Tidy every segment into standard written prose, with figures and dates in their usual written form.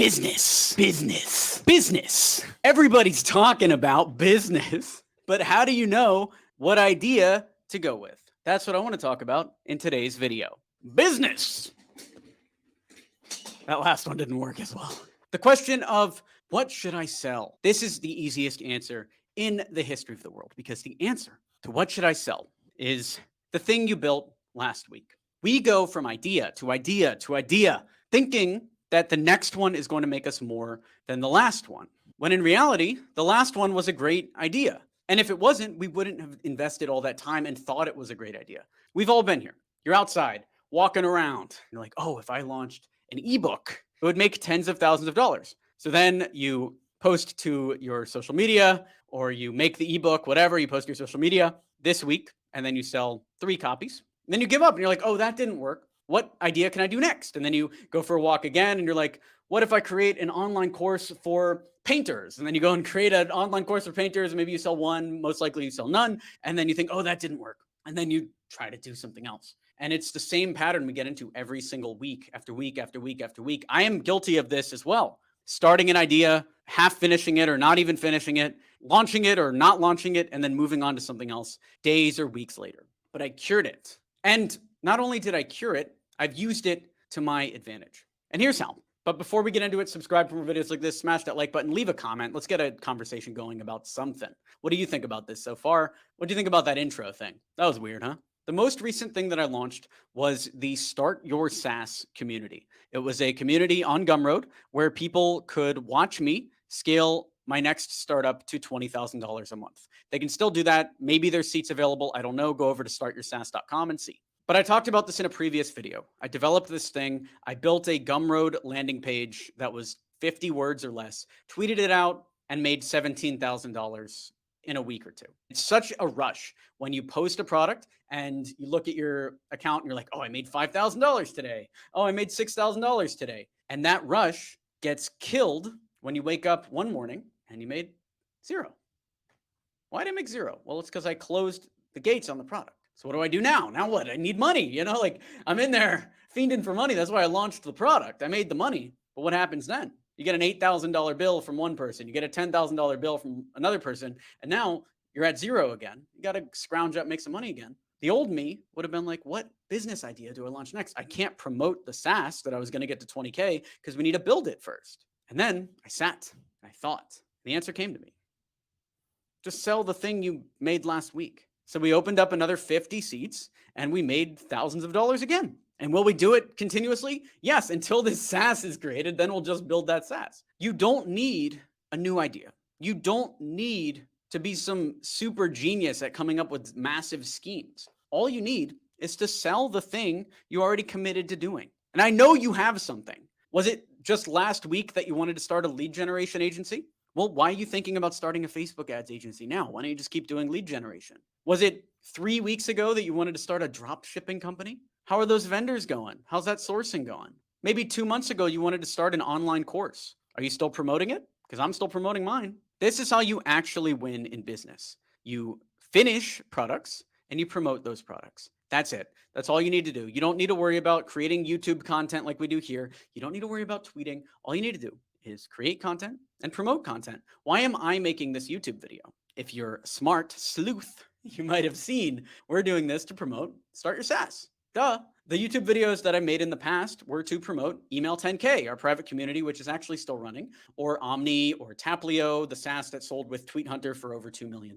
Business, business, business. Everybody's talking about business, but how do you know what idea to go with? That's what I want to talk about in today's video. Business. That last one didn't work as well. The question of what should I sell? This is the easiest answer in the history of the world, because the answer to what should I sell is the thing you built last week. We go from idea to idea to idea, thinking that the next one is going to make us more than the last one, when in reality, the last one was a great idea. And if it wasn't, we wouldn't have invested all that time and thought it was a great idea. We've all been here. You're outside, walking around. You're like, oh, if I launched an ebook, it would make tens of thousands of dollars. So then you post to your social media, or you make the ebook, whatever, you post to your social media this week, and then you sell 3 copies. And then you give up and you're like, oh, that didn't work. What idea can I do next? And then you go for a walk again and you're like, what if I create an online course for painters? And then you go and create an online course for painters. And maybe you sell 1, most likely you sell none. And then you think, oh, that didn't work. And then you try to do something else. And it's the same pattern we get into every single week after week after week after week. I am guilty of this as well. Starting an idea, half finishing it or not even finishing it, launching it or not launching it, and then moving on to something else days or weeks later. But I cured it. And not only did I cure it, I've used it to my advantage. And here's how. But before we get into it, subscribe for more videos like this, smash that like button, leave a comment. Let's get a conversation going about something. What do you think about this so far? What do you think about that intro thing? That was weird, huh? The most recent thing that I launched was the Start Your SaaS community. It was a community on Gumroad where people could watch me scale my next startup to $20,000 a month. They can still do that. Maybe there's seats available. I don't know. Go over to startyoursaas.com and see. But I talked about this in a previous video. I developed this thing. I built a Gumroad landing page that was 50 words or less, tweeted it out, and made $17,000 in a week or 2. It's such a rush when you post a product and you look at your account and you're like, oh, I made $5,000 today. Oh, I made $6,000 today. And that rush gets killed when you wake up one morning and you made 0. Why did I make 0? Well, it's because I closed the gates on the product. So what do I do now? Now what? I need money. Like I'm in there fiending for money. That's why I launched the product. I made the money. But what happens then? You get an $8,000 bill from one person. You get a $10,000 bill from another person. And now you're at 0 again. You got to scrounge up, make some money again. The old me would have been like, what business idea do I launch next? I can't promote the SaaS that I was going to get to 20K because we need to build it first. And then I sat, I thought. The answer came to me. Just sell the thing you made last week. So we opened up another 50 seats and we made thousands of dollars again. And will we do it continuously? Yes, until this SaaS is created, then we'll just build that SaaS. You don't need a new idea. You don't need to be some super genius at coming up with massive schemes. All you need is to sell the thing you already committed to doing. And I know you have something. Was it just last week that you wanted to start a lead generation agency? Well, why are you thinking about starting a Facebook ads agency now? Why don't you just keep doing lead generation? Was it 3 weeks ago that you wanted to start a drop shipping company? How are those vendors going? How's that sourcing going? Maybe 2 months ago, you wanted to start an online course. Are you still promoting it? Because I'm still promoting mine. This is how you actually win in business. You finish products and you promote those products. That's it. That's all you need to do. You don't need to worry about creating YouTube content like we do here. You don't need to worry about tweeting. All you need to do is create content and promote content. Why am I making this YouTube video? If you're a smart sleuth, you might have seen we're doing this to promote Start Your SaaS. Duh. The YouTube videos that I made in the past were to promote Email 10K, our private community, which is actually still running, or Omni, or Taplio, the SaaS that sold with Tweet Hunter for over $2 million,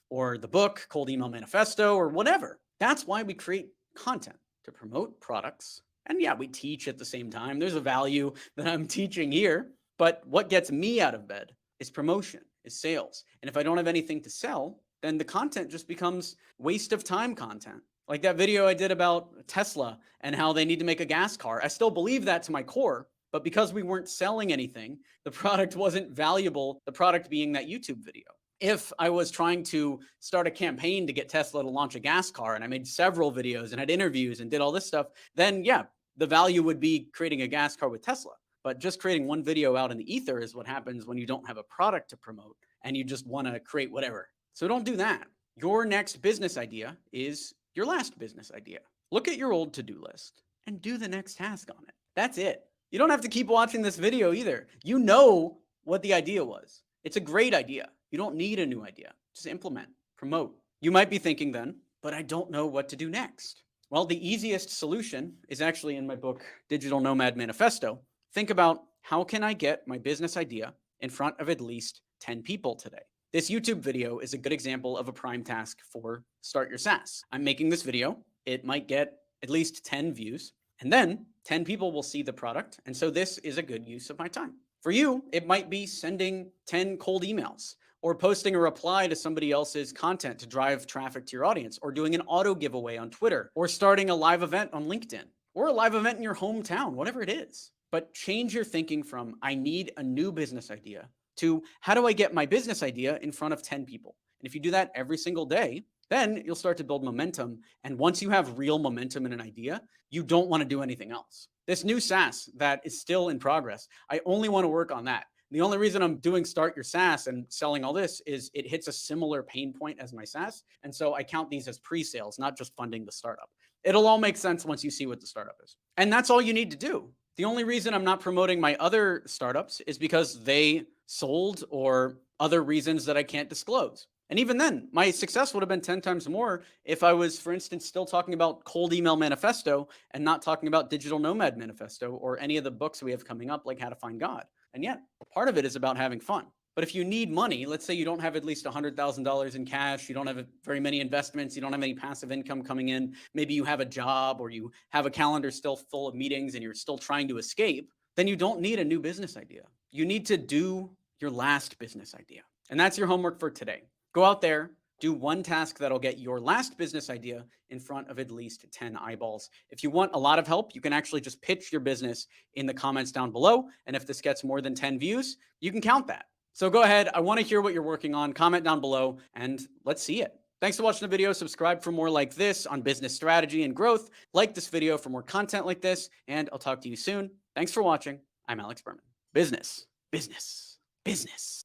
or the book, Cold Email Manifesto, or whatever. That's why we create content, to promote products. And yeah, we teach at the same time. There's a value that I'm teaching here. But what gets me out of bed is promotion, is sales. And if I don't have anything to sell, then the content just becomes waste of time content. Like that video I did about Tesla and how they need to make a gas car. I still believe that to my core, but because we weren't selling anything, the product wasn't valuable, the product being that YouTube video. If I was trying to start a campaign to get Tesla to launch a gas car and I made several videos and had interviews and did all this stuff, then yeah, the value would be creating a gas car with Tesla. But just creating one video out in the ether is what happens when you don't have a product to promote and you just want to create whatever. So don't do that. Your next business idea is your last business idea. Look at your old to-do list and do the next task on it. That's it. You don't have to keep watching this video either. You know what the idea was. It's a great idea. You don't need a new idea. Just implement, promote. You might be thinking then, but I don't know what to do next. Well, the easiest solution is actually in my book, Digital Nomad Manifesto. Think about, how can I get my business idea in front of at least 10 people today? This YouTube video is a good example of a prime task for Start Your SaaS. I'm making this video. It might get at least 10 views, and then 10 people will see the product. And so this is a good use of my time. For you, it might be sending 10 cold emails, or posting a reply to somebody else's content to drive traffic to your audience, or doing an auto giveaway on Twitter, or starting a live event on LinkedIn, or a live event in your hometown, whatever it is. But change your thinking from, I need a new business idea, to, how do I get my business idea in front of 10 people? And if you do that every single day, then you'll start to build momentum. And once you have real momentum in an idea, you don't want to do anything else. This new SaaS that is still in progress, I only want to work on that. The only reason I'm doing Start Your SaaS and selling all this is it hits a similar pain point as my SaaS. And so I count these as pre-sales, not just funding the startup. It'll all make sense once you see what the startup is. And that's all you need to do. The only reason I'm not promoting my other startups is because they sold, or other reasons that I can't disclose. And even then, my success would have been 10 times more if I was, for instance, still talking about Cold Email Manifesto and not talking about Digital Nomad Manifesto or any of the books we have coming up, like How to Find God. And yet, part of it is about having fun. But if you need money, let's say you don't have at least $100,000 in cash, you don't have very many investments, you don't have any passive income coming in, maybe you have a job, or you have a calendar still full of meetings and you're still trying to escape, then you don't need a new business idea. You need to do your last business idea. And that's your homework for today. Go out there, do one task that'll get your last business idea in front of at least 10 eyeballs. If you want a lot of help, you can actually just pitch your business in the comments down below. And if this gets more than 10 views, you can count that. So go ahead. I want to hear what you're working on. Comment down below and let's see it. Thanks for watching the video. Subscribe for more like this on business strategy and growth. Like this video for more content like this, and I'll talk to you soon. Thanks for watching. I'm Alex Berman. Business, business, business.